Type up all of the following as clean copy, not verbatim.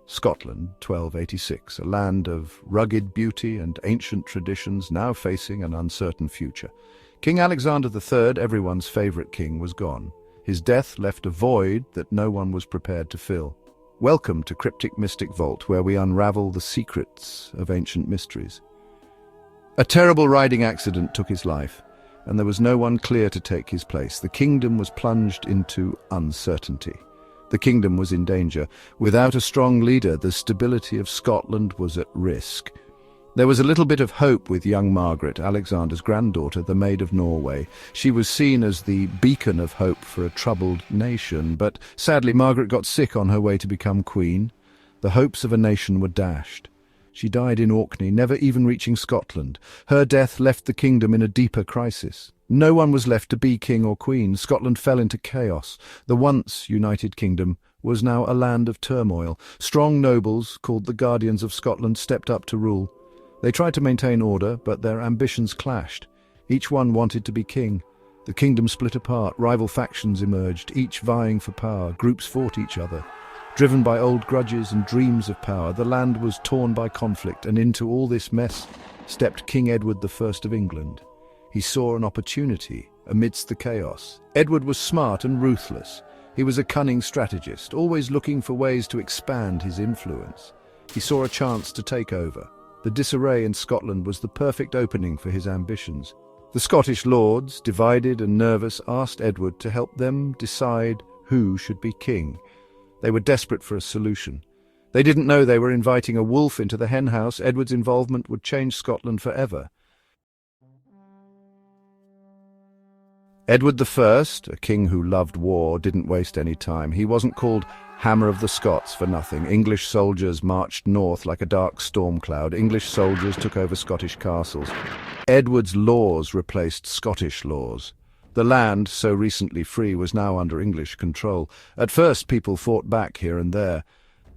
Scotland, 1286, a land of rugged beauty and ancient traditions now facing an uncertain future. King Alexander III, everyone's favourite king, was gone. His death left a void that no one was prepared to fill. Welcome to Cryptic Mystic Vault, where we unravel the secrets of ancient mysteries. A terrible riding accident took his life, and there was no one clear to take his place. The kingdom was plunged into uncertainty. The kingdom was in danger. Without a strong leader, the stability of Scotland was at risk. There was a little bit of hope with young Margaret, Alexander's granddaughter, the Maid of Norway. She was seen as the beacon of hope for a troubled nation, but sadly Margaret got sick on her way to become queen. The hopes of a nation were dashed. She died in Orkney, never even reaching Scotland. Her death left the kingdom in a deeper crisis. No one was left to be king or queen. Scotland fell into chaos. The once united kingdom was now a land of turmoil. Strong nobles, called the Guardians of Scotland, stepped up to rule. They tried to maintain order, but their ambitions clashed. Each one wanted to be king. The kingdom split apart. Rival factions emerged, each vying for power. Groups fought each other. Driven by old grudges and dreams of power, the land was torn by conflict, and into all this mess stepped King Edward I of England. He saw an opportunity amidst the chaos. Edward was smart and ruthless. He was a cunning strategist, always looking for ways to expand his influence. He saw a chance to take over. The disarray in Scotland was the perfect opening for his ambitions. The Scottish lords, divided and nervous, asked Edward to help them decide who should be king. They were desperate for a solution. They didn't know they were inviting a wolf into the henhouse. Edward's involvement would change Scotland forever. Edward I, a king who loved war, didn't waste any time. He wasn't called Hammer of the Scots for nothing. English soldiers marched north like a dark storm cloud. English soldiers took over Scottish castles. Edward's laws replaced Scottish laws. The land, so recently free, was now under English control. At first people fought back here and there,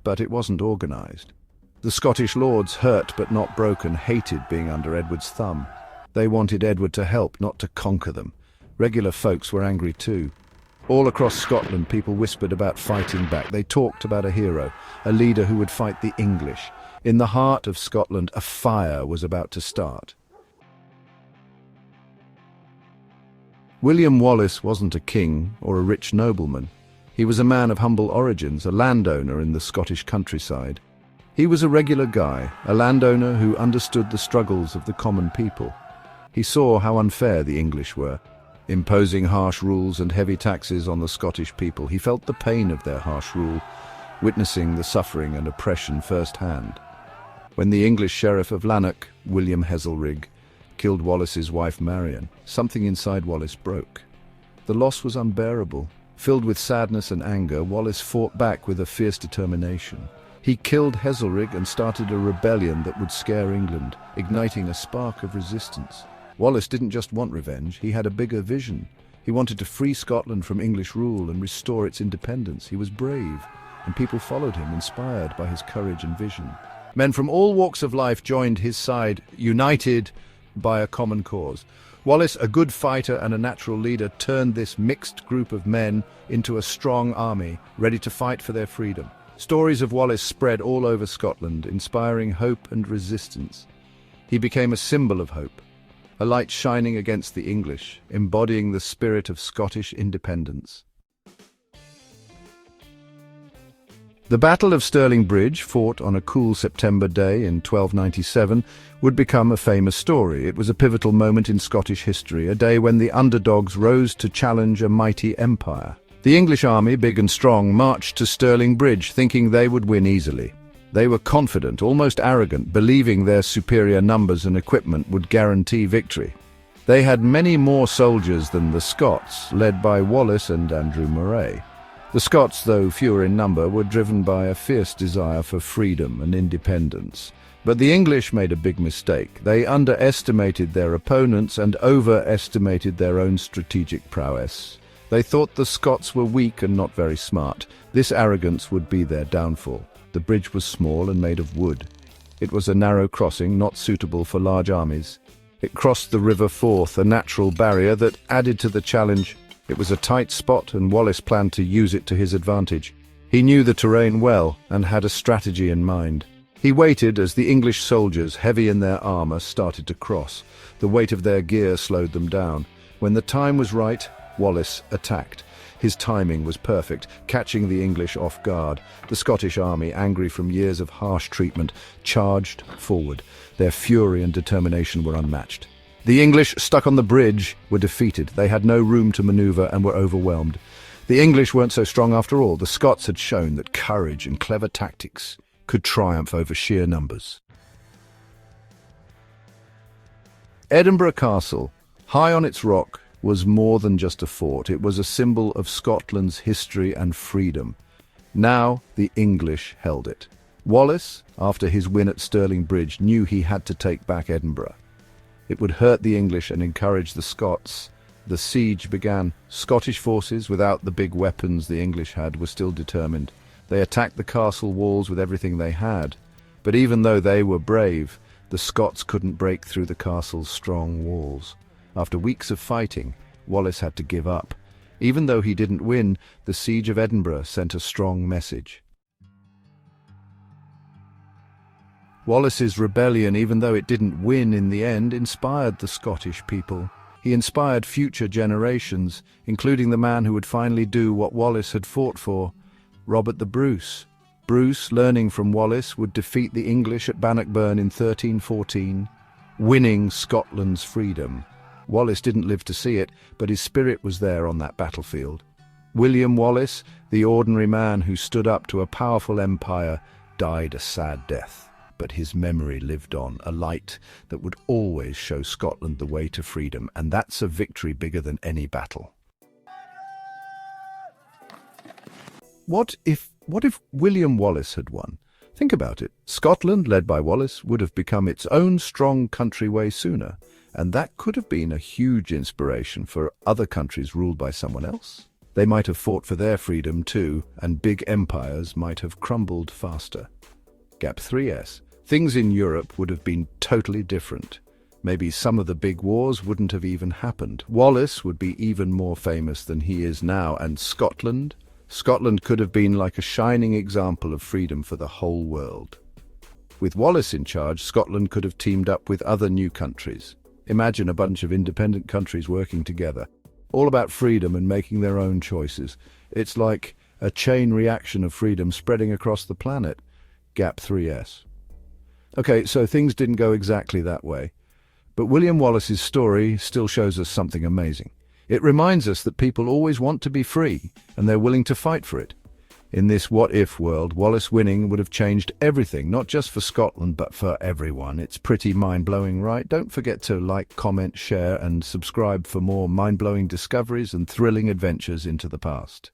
but it wasn't organised. The Scottish lords, hurt but not broken, hated being under Edward's thumb. They wanted Edward to help, not to conquer them. Regular folks were angry too. All across Scotland people whispered about fighting back. They talked about a hero, a leader who would fight the English. In the heart of Scotland, a fire was about to start. William Wallace wasn't a king or a rich nobleman. He was a man of humble origins, a landowner in the Scottish countryside. He was a regular guy, a landowner who understood the struggles of the common people. He saw how unfair the English were, imposing harsh rules and heavy taxes on the Scottish people. He felt the pain of their harsh rule, witnessing the suffering and oppression firsthand. When the English sheriff of Lanark, William Heselrig, killed Wallace's wife Marion, something inside Wallace broke. The loss was unbearable. Filled with sadness and anger, Wallace fought back with a fierce determination. He killed Heselrig and started a rebellion that would scare England, igniting a spark of resistance. Wallace didn't just want revenge, he had a bigger vision. He wanted to free Scotland from English rule and restore its independence. He was brave, and people followed him, inspired by his courage and vision. Men from all walks of life joined his side, united by a common cause. Wallace, a good fighter and a natural leader, turned this mixed group of men into a strong army, ready to fight for their freedom. Stories of Wallace spread all over Scotland, inspiring hope and resistance. He became a symbol of hope, a light shining against the English, embodying the spirit of Scottish independence. The Battle of Stirling Bridge, fought on a cool September day in 1297, would become a famous story. It was a pivotal moment in Scottish history, a day when the underdogs rose to challenge a mighty empire. The English army, big and strong, marched to Stirling Bridge, thinking they would win easily. They were confident, almost arrogant, believing their superior numbers and equipment would guarantee victory. They had many more soldiers than the Scots, led by Wallace and Andrew Murray. The Scots, though fewer in number, were driven by a fierce desire for freedom and independence. But the English made a big mistake. They underestimated their opponents and overestimated their own strategic prowess. They thought the Scots were weak and not very smart. This arrogance would be their downfall. The bridge was small and made of wood. It was a narrow crossing, not suitable for large armies. It crossed the River Forth, a natural barrier that added to the challenge. It was a tight spot, and Wallace planned to use it to his advantage. He knew the terrain well and had a strategy in mind. He waited as the English soldiers, heavy in their armor, started to cross. The weight of their gear slowed them down. When the time was right, Wallace attacked. His timing was perfect, catching the English off guard. The Scottish army, angry from years of harsh treatment, charged forward. Their fury and determination were unmatched. The English, stuck on the bridge, were defeated. They had no room to maneuver and were overwhelmed. The English weren't so strong after all. The Scots had shown that courage and clever tactics could triumph over sheer numbers. Edinburgh Castle, high on its rock, was more than just a fort. It was a symbol of Scotland's history and freedom. Now the English held it. Wallace, after his win at Stirling Bridge, knew he had to take back Edinburgh. It would hurt the English and encourage the Scots. The siege began. Scottish forces, without the big weapons the English had, were still determined. They attacked the castle walls with everything they had. But even though they were brave, the Scots couldn't break through the castle's strong walls. After weeks of fighting, Wallace had to give up. Even though he didn't win, the Siege of Edinburgh sent a strong message. Wallace's rebellion, even though it didn't win in the end, inspired the Scottish people. He inspired future generations, including the man who would finally do what Wallace had fought for, Robert the Bruce. Bruce, learning from Wallace, would defeat the English at Bannockburn in 1314, winning Scotland's freedom. Wallace didn't live to see it, but his spirit was there on that battlefield. William Wallace, the ordinary man who stood up to a powerful empire, died a sad death. But his memory lived on, a light that would always show Scotland the way to freedom, and that's a victory bigger than any battle. What if William Wallace had won? Think about it. Scotland, led by Wallace, would have become its own strong country way sooner, and that could have been a huge inspiration for other countries ruled by someone else. They might have fought for their freedom too, and big empires might have crumbled faster. Gap 3S. Things in Europe would have been totally different. Maybe some of the big wars wouldn't have even happened. Wallace would be even more famous than he is now, and Scotland could have been like a shining example of freedom for the whole world. With Wallace in charge, Scotland could have teamed up with other new countries. Imagine a bunch of independent countries working together, all about freedom and making their own choices. It's like a chain reaction of freedom spreading across the planet. Gap 3S. Okay, so things didn't go exactly that way. But William Wallace's story still shows us something amazing. It reminds us that people always want to be free, and they're willing to fight for it. In this what-if world, Wallace winning would have changed everything, not just for Scotland, but for everyone. It's pretty mind-blowing, right? Don't forget to like, comment, share, and subscribe for more mind-blowing discoveries and thrilling adventures into the past.